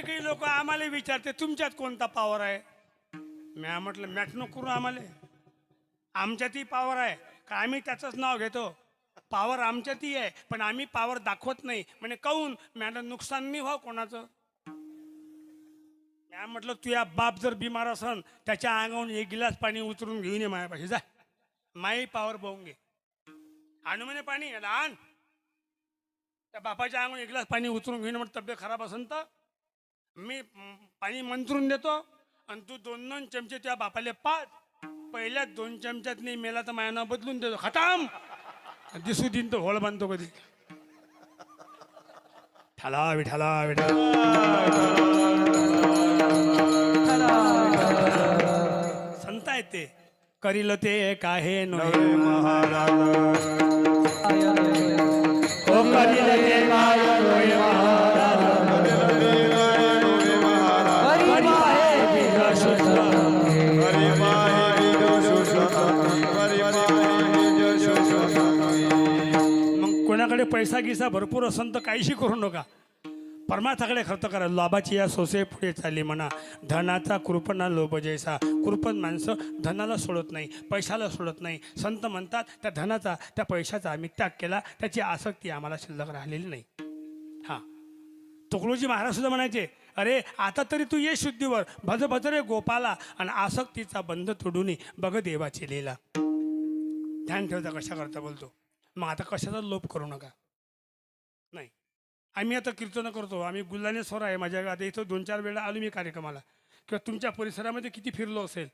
काही लोक आम्हाला विचारते तुमच्यात कोणता पॉवर आहे. मी म्हटलं मॅट नको करू आम्हाला. आमच्यातही पॉवर आहे का आम्ही त्याचंच नाव घेतो. पॉवर आमच्यातही आहे पण आम्ही पॉवर दाखवत नाही. म्हणजे काहून मॅडम नुकसान नाही व्हावं कोणाचं. मी म्हटलं तुझ्या बाप जर बिमार असन त्याच्या अंगावरून एक गिलास पाणी उतरून घेऊन ये माझ्यापाशी जा. माई पॉवर पाहून घे. आणू म्हणे पाणी आण. त्या बापाच्या अंगावरून एक गिलास पाणी उतरून घेऊन म्हटलं तब्येत खराब असन तर मी पाणी मंत्रून देतो आणि तू 2-2 चमचे त्या बापाले पाच. पहिल्या 2 चमच्यात नाही मेला तर माझ्या नाव बदलून देतो. खटाम दिसू दिन तो होळ बांधतो कधी. ठाला विठाला संत आहेत ते. करील ते काहे नोहे महाराज ओ करील ते काय नोहे महाराज हरी पाहे बीज शुद्ध हरी पाहे बीज शुद्ध. मग कोणाकडे पैसा गिसा भरपूर असन तर काहीशी करू नका. परमार्थाकडे खर्च करा. लोभाची या सोसे पुढे चालली म्हणा. धनाचा कृपणा लोभ जैसा. कृपण माणसं धनाला सोडत नाही, पैशाला सोडत नाही. संत म्हणतात त्या धनाचा त्या पैशाचा आम्ही त्याग केला, त्याची आसक्ती आम्हाला शिल्लक राहिलेली नाही. हां, तुकडोजी महाराज सुद्धा म्हणायचे अरे आता तरी तू ये शुद्धीवर भज भज रे गोपाला आणि आसक्तीचा बंध तोडून बघ देवाची लीला. ध्यान ठेवता कशा करता बोलतो. मग आता कशाचा लोभ करू नका. नाही आम्ही आता कीर्तन करतो. आम्ही गुल्हाने स्वर आहे माझ्या. आता इथं 2-4 वेळा आलो मी कार्यक्रमाला किंवा तुमच्या परिसरामध्ये किती फिरलो असेल.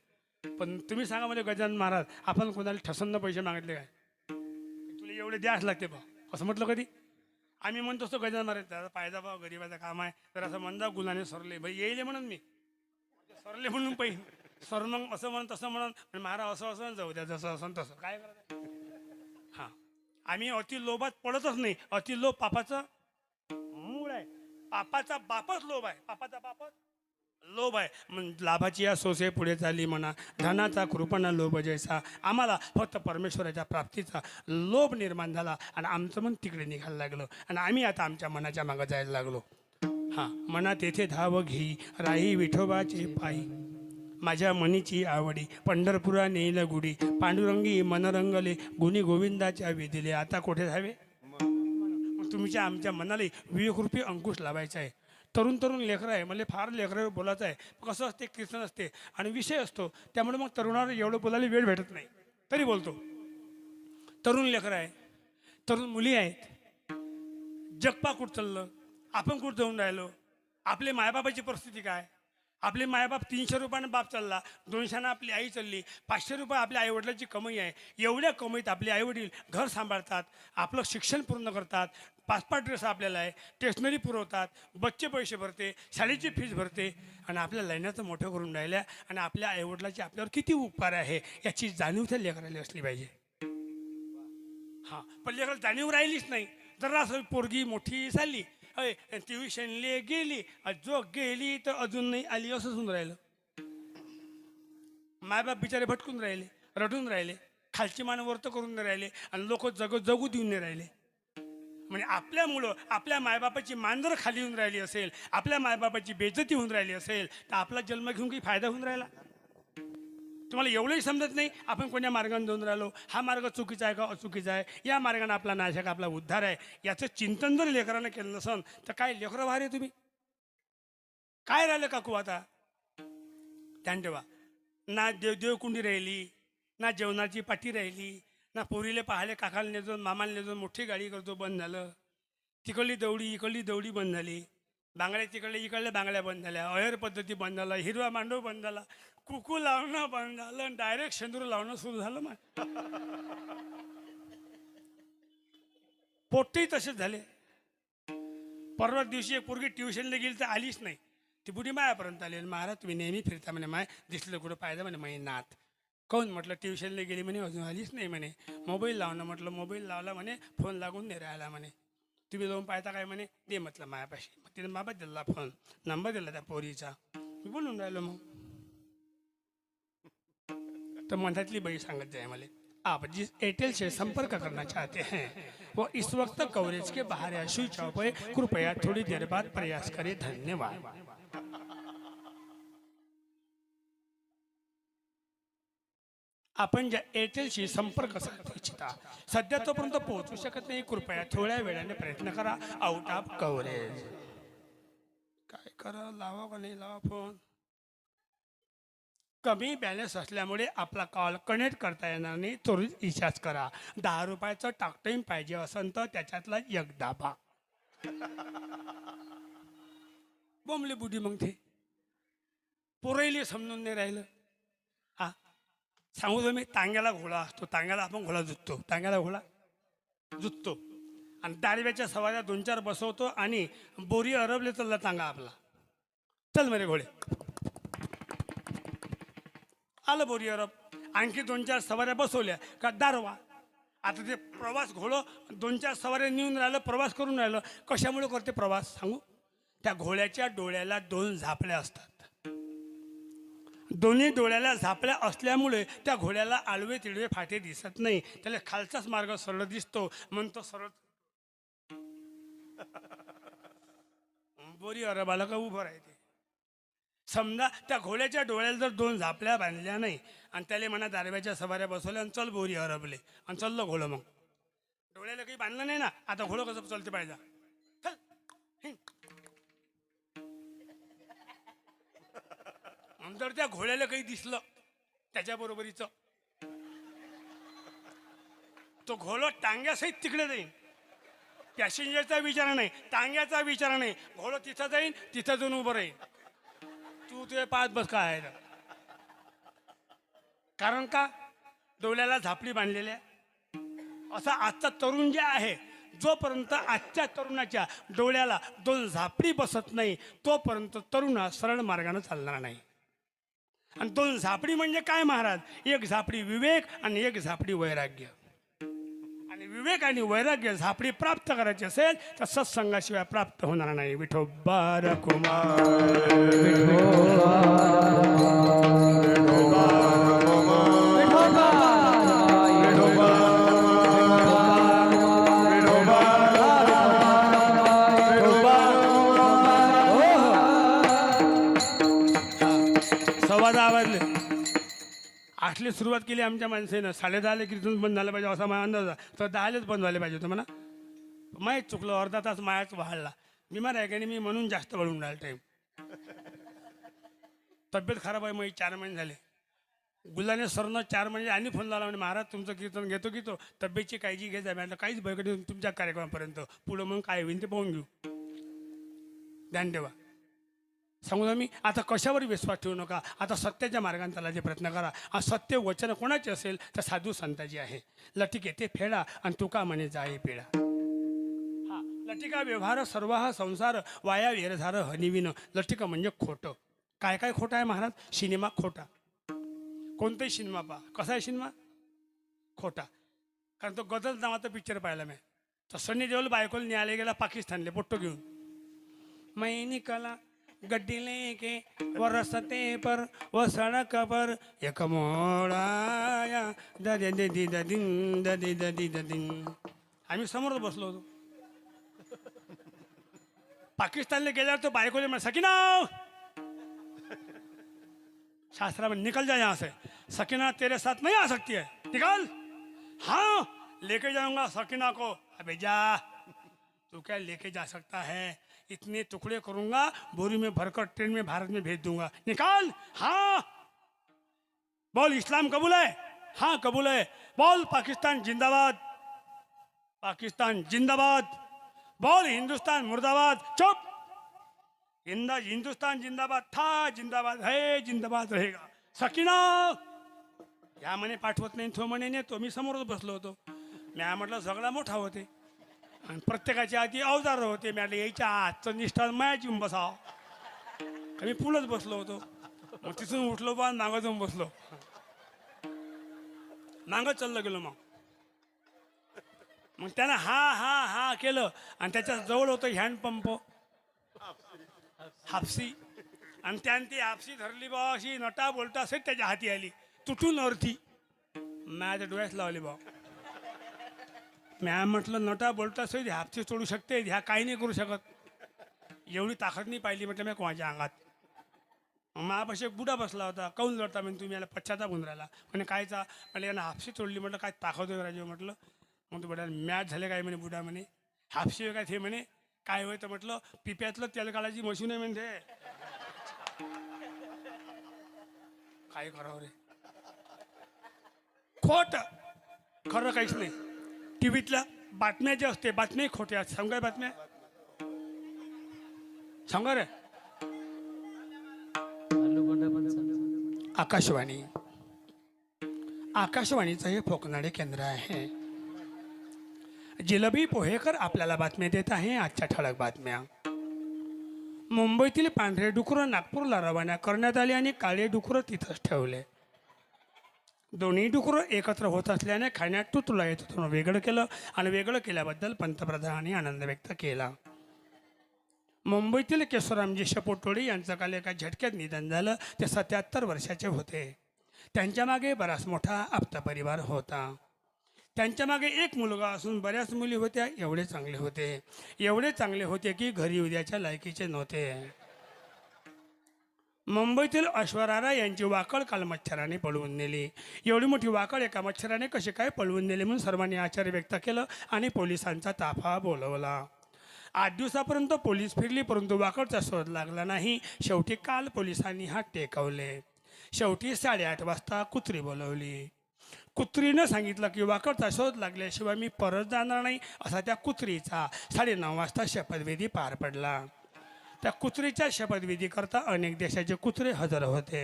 पण तुम्ही सांगा म्हणजे गजानन महाराज आपण कोणाला ठसन्न पैसे मागितले काय. तुला एवढे द्यास लागते बा असं म्हटलं कधी. आम्ही म्हणतो असतो गजानन महाराज त्याचा पायदा भाव गरीबाचं काम आहे तर असं म्हणता गुल्हाने सरले भाई येईल म्हणून मी सरले म्हणून पाहिजे सर मग असं म्हणून तसं म्हणून महाराज असं असं जाऊ द्या जसं असं तसं काय करायचं. हां, आम्ही अति लोभात पडतच नाही. अति लोभ पापाचं मूळ आहे. पापाचा बापच लोभ आहे. पापाचा बापच लोभ आहे. मग लाभाची या सोसे पुढे चालली म्हणा. धनाचा कृपणा लोभ जैसा. आम्हाला फक्त परमेश्वराच्या प्राप्तीचा लोभ निर्माण झाला आणि आमचं मन तिकडे निघायला लागलं आणि आम्ही आता आमच्या मनाच्या मागं जायला लागलो. हां, मनात येथे धाव घेई राही विठोबाचे पायी. माझ्या मनीची आवडी पंढरपुरा नेईल गुढी. पांडुरंगी मनरंगले गुणी गोविंदाच्या विधिले. आता कुठे जावे. तुमच्या आमच्या मनाला विवेकरूपी अंकुश लावायचा आहे. तरुण लेकरं आहे. मला फार लेकरावर बोलायचं आहे. कसं असते कीर्तन असते आणि विषय असतो त्यामुळे मग तरुणावर एवढं बोलायला वेळ भेटत नाही तरी बोलतो. तरुण लेकरं आहे, तरुण मुली आहेत. जगपा कुठं चाललं, आपण कुठं जाऊन राहिलो. आपले मायबापाची परिस्थिती काय. आपले मायबाप 300 रुपयानं बाप चालला, 200 आपली आई चालली, 500 रुपये आपल्या आईवडिलांची कमाई आहे. एवढ्या कमाईत आपले आईवडील घर सांभाळतात, आपलं शिक्षण पूर्ण करतात, 5-5 ड्रेस आपल्याला आहे, स्टेशनरी पुरवतात, बच्चे पैसे भरते, शाळेची फीस भरते आणि आपल्या लग्नाचं मोठं करून राहिल्या आणि आपल्या आईवडिलाची आपल्यावर किती उपकार आहे याची जाणीव त्या लेकराला असली पाहिजे. हां, पण लेकराला जाणीव राहिलीच नाही. जरा असं पोरगी मोठी चालली ट्युशनले गेली जो गेली तर अजून नाही आली असं होऊन राहिलं. मायबाप बिचारे भटकून राहिले, रडून राहिले, खालची मान वरत करून नाही राहिले आणि लोक जगू देऊन नाही राहिले. म्हणजे आपल्यामुळं आपल्या मायबापाची मान जर खाली होऊन राहिली असेल, आपल्या मायबापाची बेइज्जती होऊन राहिली असेल तर आपला जन्म घेऊन काही फायदा होऊन राहिला. तुम्हाला एवढंही समजत नाही आपण कोण्या मार्गाने जाऊन राहिलो. हा मार्ग चुकीचा आहे का अचुकीचा आहे. या मार्गाने आपला नाश आहे का आपला उद्धार आहे याचं चिंतन जर लेकरानं केलं नसन तर काय लेकरं वारे तुम्ही काय राहिलं काकू. आता ध्यान ठेवा. ना देवकुंडी राहिली, ना जेवणाची पाठी राहिली, ना पोरीले पाहाले काकाला नेजून मामाला नेजून मोठी गाडी करतो बंद झालं. तिकडली दौडी इकडली दौडी बंद झाली. बांगड्या इकडल्या बांगड्या बंद झाल्या. अहेर पद्धती बंद झाला. हिरवा मांडव बंद झाला. कुकू लावणं बंद झालं. डायरेक्ट शेंदूर लावणं सुरू झालं. मग पोटही तसेच झाले. परवा दिवशी एक पोरगी ट्युशनला गेली तर आलीच नाही. ती बुढी मायापर्यंत आली. महाराज तुम्ही नेहमी फिरता म्हणे. माय दिसलं कुठं पाहिजे म्हणे. माई नात काऊन म्हटलं ट्युशनला गेली म्हणे अजून आलीच नाही म्हणे. मोबाईल लावणं म्हटलं मोबाईल लावला म्हणे फोन लागून नाही राहिला म्हणे. तुम्ही जाऊन पाहता काय म्हणे. दे म्हटलं मायापाशी. मग तिने बाबा दिला फोन नंबर दिला त्या पोरीचा. मी बोलून राहिलो. मग तर मधातली बाई सांगत जाय मला आप जिस एयरटेल से संपर्क करना चाहते हैं वो इस वक्त कवरेज के बाहर या स्विच ऑफ है, कृपया थोड़ी देर बाद प्रयास करें। धन्यवाद। आपण ज्या एअरटेलशी संपर्क साधू इच्छिता सध्या तोपर्यंत पोहोचू शकत नाही, कृपया थोड्या वेळाने प्रयत्न करा। Out of coverage. काय करा, लावा का नाही लावा फोन? कमी बॅलन्स असल्यामुळे आपला कॉल कनेक्ट करता येणार नाही, त्वरित रिचार्ज करा। 10 रुपयाचं टॉक टाइम पाहिजे असेल तर त्याच्यातला एक दाबा। बोंबली बुडी मग ते पुरेली समजून नाही राहिलं। हा सांगू तुम्ही, तांग्याला घोडा असतो, तांग्याला आपण घोडा जुततो, तांग्याला घोडा जुततो आणि दारव्याच्या सवाऱ्या 2-4 बसवतो आणि बोरी अरबले चालला तांगा आपला, चल मेरे घोडे, आलं बोरी अरब, आणखी 2-4 सवाऱ्या बसवल्या का दारवा। आता ते प्रवास घोडं 2-4 सवाऱ्या नेऊन राहिलं, प्रवास करून राहिलं, कशामुळे करते प्रवास सांगू? त्या घोड्याच्या डोळ्याला 2 झापल्या असतात, दोन्ही डोळ्याला झापल्या असल्यामुळे त्या घोड्याला आडवे तिडवे फाटे दिसत नाही, त्याला खालचाच मार्ग सरळ दिसतो, म्हणतो सरळ बोरी अरबाला का उभं राहते। समजा त्या घोड्याच्या डोळ्याला जर 2 झापल्या बांधल्या नाही आणि त्याला म्हणा दारव्याच्या सवाऱ्या बसवल्या आणि चल बोरी अरबले आणि चाललं घोडं, मग डोळ्याला काही बांधलं नाही ना, आता घोडं कसं चालते पाहिजे? जर त्या घोड्याला काही दिसलं त्याच्या बरोबरीचं, तो घोडं टांग्यासहित तिकडे जाईन, पॅसेंजरचा विचार नाही, टांग्याचा विचार नाही, घोडं तिथं जाईन, तिथं जाऊन उभं राहीन, तू तुझे पाच बस काय आहे। कारण का? डोळ्याला झापली बांधलेल्या। असा आजचा तरुण जे आहे, जोपर्यंत आजच्या तरुणाच्या डोळ्याला 2 झापडी बसत नाही तोपर्यंत तरुण हा सरळ मार्गाने चालणार नाही। आणि 2 झापडी म्हणजे काय महाराज? एक झापडी विवेक आणि एक झापडी वैराग्य। आणि विवेक आणि वैराग्य झापडी प्राप्त करायची असेल तर सत्संगाशिवाय प्राप्त होणार नाही। विठोबा आवाजले 8ली सुरुवात केली आमच्या माणसानं, 10:30 कीर्तन बंद झालं पाहिजे असा माझा अंदाज, तर 10लाच बंद झाले पाहिजे होतं म्हणा। माहीत चुकलं, अर्धा तास मायाच वाढला, बिमार आहे का नाही मी म्हणून जास्त वळून राहिला टाईम। तब्येत खराब आहे, मग 4 महिने झाले। गुल्हाने सरनं 4 महिने आणि फोन लावला म्हणजे महाराज तुमचं कीर्तन घेतो की तो तब्येतची काळजी घ्यायचा। म्हटलं काहीच भयकडे तुमच्या कार्यक्रमापर्यंत, पुढं मग काय होईल ते पाहून घेऊ, ध्यान ठेवा। सांगू मी आता कशावर विश्वास ठेवू नका, आता सत्याच्या मार्गाने चालायचे प्रयत्न करा। आणि सत्य वचन कोणाचे असेल तर साधू संताची आहे। लटिके ते फेडा आणि तुका म्हणे जाई पिढा। हा लटिका व्यवहार सर्व हा संसार वाया वेरझार हनिविन। लटिका म्हणजे खोटं। काय काय खोटं आहे महाराज? सिनेमा खोटा, कोणताही सिनेमा पहा, कसा आहे सिनेमा? खोटा। कारण तो गदर नावाचा पिक्चर पाहिला मी, तर सनी देओल बायकोला न्यायालय गेला पाकिस्तानले पोट्टो घेऊन, मैं निकला गड्डी लेके वो रस्ते पर वो सड़क पर एक मोड़ आया ददी ददी ददिन ददी ददी ददिन। आम्ही समोर बसलो होतो। पाकिस्तानला गेल्यावर तो बायकोले म्हणे सकीना, शास्त्रा में निकल जा यहाँ से, सकीना तेरे साथ नहीं आ सकती है, निकल। हाँ लेके जाऊंगा सकीना को। अबे जा, तू क्या लेके जा सकता है? इतने टुकड़े करूंगा, बोरी में भरकर ट्रेन में भारत में भेज दूंगा, निकाल। हाँ बोल इस्लाम कबूल है? हाँ कबूल है। बोल पाकिस्तान जिंदाबाद, पाकिस्तान जिंदाबाद। बोल हिंदुस्तान मुर्दाबाद। चुप। हिंदुस्तान जिंदाबाद था, जिंदाबाद है, जिंदाबाद रहेगा। सकीना या म्हणे पाठवत नाही, तो म्हणे नेतो। मी समोरच बसलो होतो, मी म्हटलं सगळा मोठा होते आणि प्रत्येकाच्या आधी अवजार होते। मी यायच्या आजचं निष्ठा मायाची बसाव, मी पुढंच बसलो होतो। मग तिथून उठलो बा, मागं जाऊन बसलो, मागं चाललं गेलो। मग त्यानं हा हा हा केलं आणि त्याच्या जवळ होतं हँडपंप हापसी, आणि त्याने ती हापसी धरली बा, अशी नटा बोलता असेल त्याच्या हाती आली, तुटून अर्थी। माझ्या डोळ्यात लावली भाऊ. मॅम म्हटलं नटा बोलता सहित हापची तोडू शकते, ह्या काही नाही करू शकत. एवढी ताकद नाही पाहिली म्हटलं मी कोणाच्या अंगात. महापाशी एक बुडा बसला होता. काऊन लढता म्हणजे तुम्ही याला पश्चाताप होऊन राहिला म्हणे कायचा. मला यानं हापशी तोडली म्हटलं काय ताकद होईल राजू म्हटलं. मग तो बुडा मॅच झाले काय म्हणे बुडा म्हणे हापशी काय ते म्हणे काय होय तर म्हटलं पिप्यातलं तेल काढायची मशीन आहे म्हणजे. काय करावं रे. खोट खरं काहीच नाही. टीव्हीतल्या बातम्या ज्या असते बातम्या खोट्या सांगा बातम्या सांगा रे. आकाशवाणी आकाशवाणीचं हे फोकनाडे केंद्र आहे. जिलबी पोहेकर आपल्याला बातम्या देत आहे. आजच्या ठळक बातम्या. मुंबईतील पांढरे डुकरं नागपूरला रवाना करण्यात आले आणि काळे डुकरं तिथंच ठेवले. दोन्ही डुकरं एकत्र होत असल्याने खाण्यात तुला येत होतं वेगळं केलं आणि वेगळं केल्याबद्दल पंतप्रधानांनी आनंद व्यक्त केला. मुंबईतील केशवरामजी शपोटोळे यांचं काल एका झटक्यात निधन झालं. ते 77 वर्षाचे होते. त्यांच्या मागे बराच मोठा आप्त परिवार होता. त्यांच्या मागे एक मुलगा असून बऱ्याच मुली होत्या. एवढे चांगले होते की घरी उद्याच्या लायकीचे नव्हते. मुंबईतील ऐश्वर्या यांची वाकळ काल मच्छराने पळवून नेली. एवढी मोठी वाकळ एका मच्छराने कशी काय पळवून नेली म्हणून सर्वांनी आश्चर्य व्यक्त केलं आणि पोलिसांचा ताफा बोलवला. 8 दिवसापर्यंत पोलीस फिरली परंतु वाकळचा शोध लागला नाही. शेवटी काल पोलिसांनी हात टेकवले. शेवटी 8:30 वाजता कुत्री बोलवली. कुत्रीनं सांगितलं की वाकळचा शोध लागल्याशिवाय मी परत जाणार नाही असा त्या कुत्रीचा 9:30 वाजता शपथविधी पार पडला. त्या कुत्रीच्या शपथविधीकरता अनेक देशाचे कुत्रे हजर होते.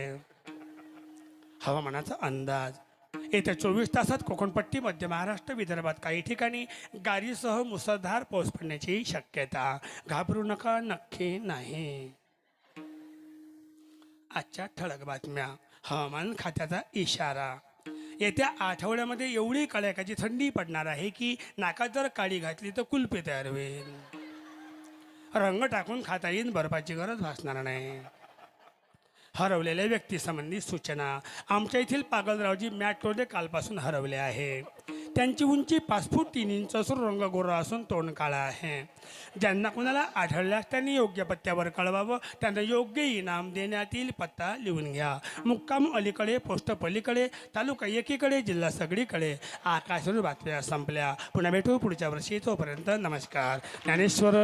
हवामानाचा अंदाज. येत्या 24 तासात कोकणपट्टी मध्य महाराष्ट्र विदर्भात काही ठिकाणी गारीसह मुसळधार पाऊस पडण्याची शक्यता. घाबरू नका नक्की नाही. आजच्या ठळक बातम्या. हवामान खात्याचा इशारा. येत्या आठवड्यामध्ये एवढी कडाक्याची थंडी पडणार आहे की नाकात जर काळी घातली तर कुल्फी तयार होईल. रंग टाकून खाता येईल बर्फाची गरज भासणार नाही. हरवलेल्या व्यक्तीसंबंधी सूचना. आमच्या येथील पागलरावजी मॅट रोडे कालपासून हरवले आहे. त्यांची उंची 5 फूट 3 इंच असून रंग गोरा असून तोंड काळा आहे. ज्यांना कोणाला आढळल्यास त्यांनी योग्य पत्त्यावर कळवावं. त्यांना योग्य इनाम देण्यात येईल. पत्ता लिहून घ्या. मुक्काम अलीकडे पोस्ट पलीकडे तालुका एकीकडे जिल्हा सगळीकडे. आकाशवाणी बातम्या संपल्या. पुन्हा भेटू पुढच्या वर्षी. तोपर्यंत नमस्कार. ज्ञानेश्वर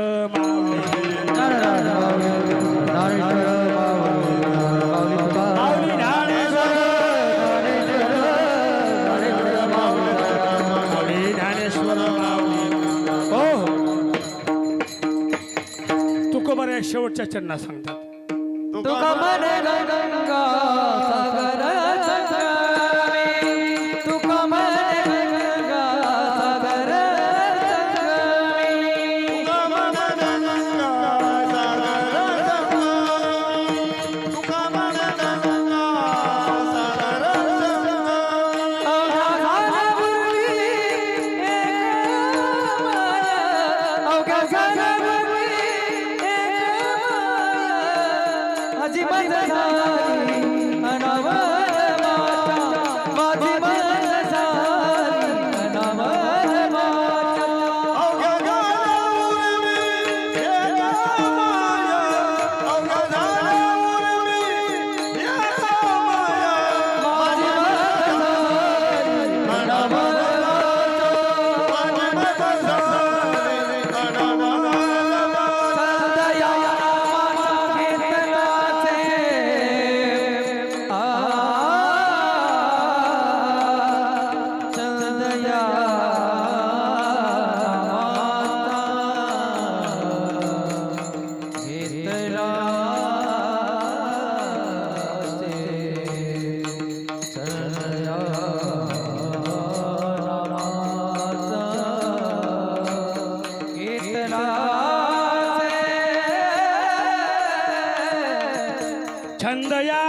तुकोबारा शेवटच्या चरणा सांगतात. छंदया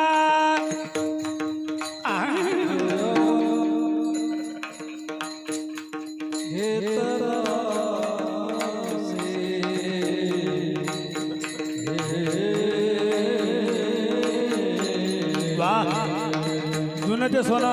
वा जुनं ते सोनं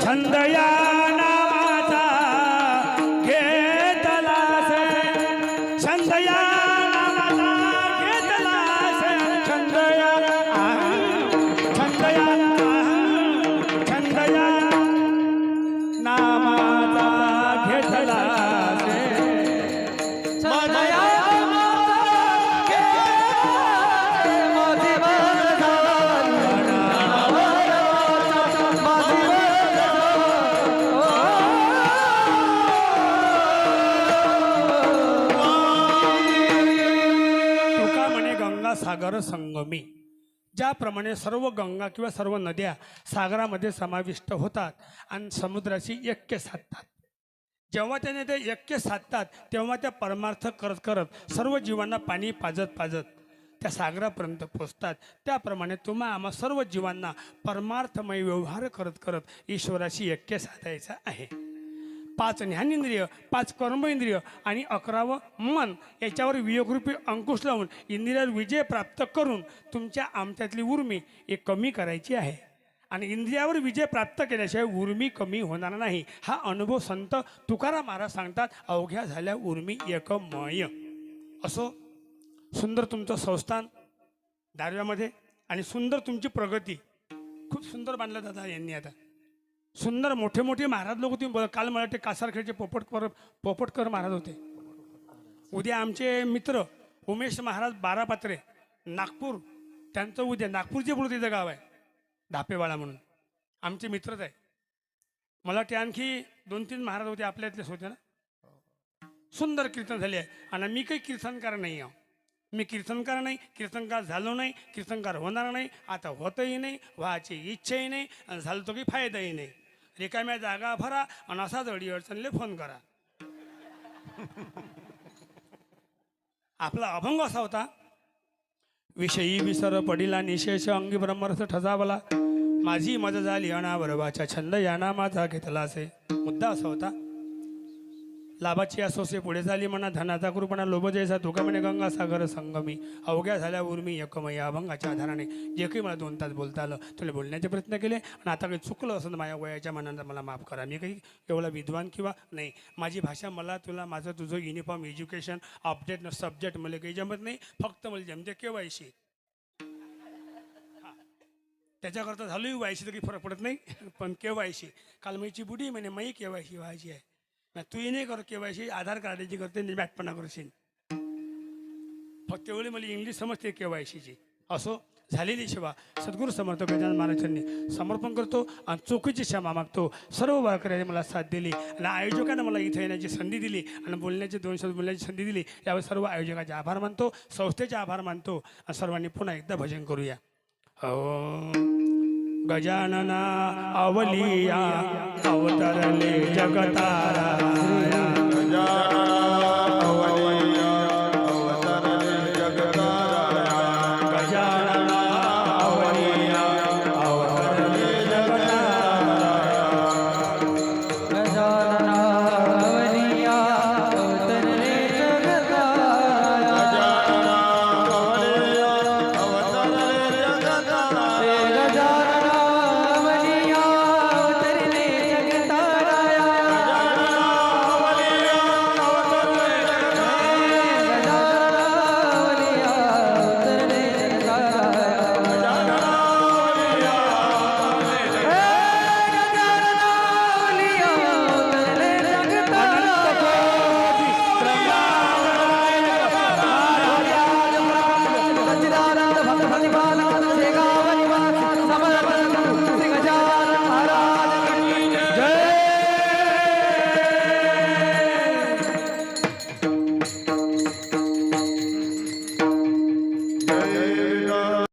छंद या नामाचा घेतला से छंद या नामाचा घेतला से छंद या छंद या छंद या नामाचा घेतला से सागर संगमी ज्याप्रमाणे सर्व गंगा किंवा सर्व नद्या सागरामध्ये समाविष्ट होतात आणि समुद्राशी ऐक्य साधतात. जेव्हा त्या नद्या ऐक्य साधतात तेव्हा त्या परमार्थ करत करत सर्व जीवांना पाणी पाजत पाजत त्या सागरापर्यंत पोचतात. त्याप्रमाणे तुम्हा आम्हा सर्व जीवांना परमार्थमय व्यवहार करत करत ईश्वराशी ऐक्य साधायचं आहे. 5 ज्ञानेंद्रिय, 5 कर्मेंद्रिय आणि 11वं मन याच्यावर वियोगरूपी अंकुश लावून इंद्रियावर विजय प्राप्त करून तुमच्या आमच्यातली उर्मी एक कमी करायची आहे. आणि इंद्रियावर विजय प्राप्त केल्याशिवाय उर्मी कमी होणार नाही. हा अनुभव संत तुकाराम महाराज सांगतात. अवघ्या झाल्या उर्मी एकमय. असो सुंदर तुमचं संस्थान दारव्यामध्ये आणि सुंदर तुमची प्रगती खूप सुंदर बांधलं दादा यांनी. आता सुंदर मोठे मोठे महाराज लोक तुम्ही काल मला वाटते कासारखेडचे पोपटकर महाराज होते. उद्या आमचे मित्र उमेश महाराज बारापात्रे नागपूर त्यांचं उद्या नागपूरचे पुढे तिचं गाव आहे धापेवाडा म्हणून आमचे मित्रच आहे. मला वाटते आणखी 2-3 महाराज होते आपल्यातलेच होते ना. सुंदर कीर्तन झाले आहे. आणि मी काही कीर्तनकार नाही आहो. मी कीर्तनकार नाही, कीर्तनकार झालो नाही, कीर्तनकार होणार नाही, आता होतही नाही, व्हायची इच्छाही नाही आणि झालं तो काही फायदाही नाही. रिकाम्या जागा भरा आणि असाच अडी अडचणले फोन करा. आपला अभंग असा होता. विषयी विसर पडिला निशेष अंगी ब्रह्मरस ठसावला माझी मज झाली अनावरवाचा छंद याना माझा घेतला असे. मुद्दा असा होता. लाभाची असोसे पुढे झाली म्हणा धनाचा कृपणा लोभ जैसा तुका म्हणे गंगा सागर संगमी अवघ्या झाल्या उर्मी एकमय. अभंगाच्या आधाराने जे काही मला 2 तास बोलता आलं तुला बोलण्याचे प्रयत्न केले. आणि आता काही चुकलं असं माझ्या वयाच्या मनानं मला माफ करा. मी काही एवढा विद्वान किंवा नाही. माझी भाषा मला तुला माझं तुझं युनिफॉर्म एज्युकेशन अपडेट सब्जेक्ट मला काही जमत नाही. फक्त मला जमते केवायसी. त्याच्याकरता झालोही वायशी तर काही फरक पडत नाही. पण केवायसी काल माझी बुडी म्हणे माई केवायसी व्हायची आहे. तूही नाही कर केवायसी आधार कार्डाची करते बॅटपणा करशील. फक्त एवढी मला इंग्लिश समजते केवायसीची. असो झालेली सेवा सद्गुरू समर्थ गजानन महाराजांनी समर्पण करतो आणि चुकीची क्षमा मागतो. सर्व वारकऱ्यांनी मला साथ दिली आणि आयोजकांना मला इथे येण्याची संधी दिली आणि बोलण्याची 2 शब्द बोलण्याची संधी दिली. यावर सर्व आयोजकांचे आभार मानतो, संस्थेचे आभार मानतो. आणि सर्वांनी पुन्हा एकदा भजन करूया. गजानना अवलिया अवतरले जगतारा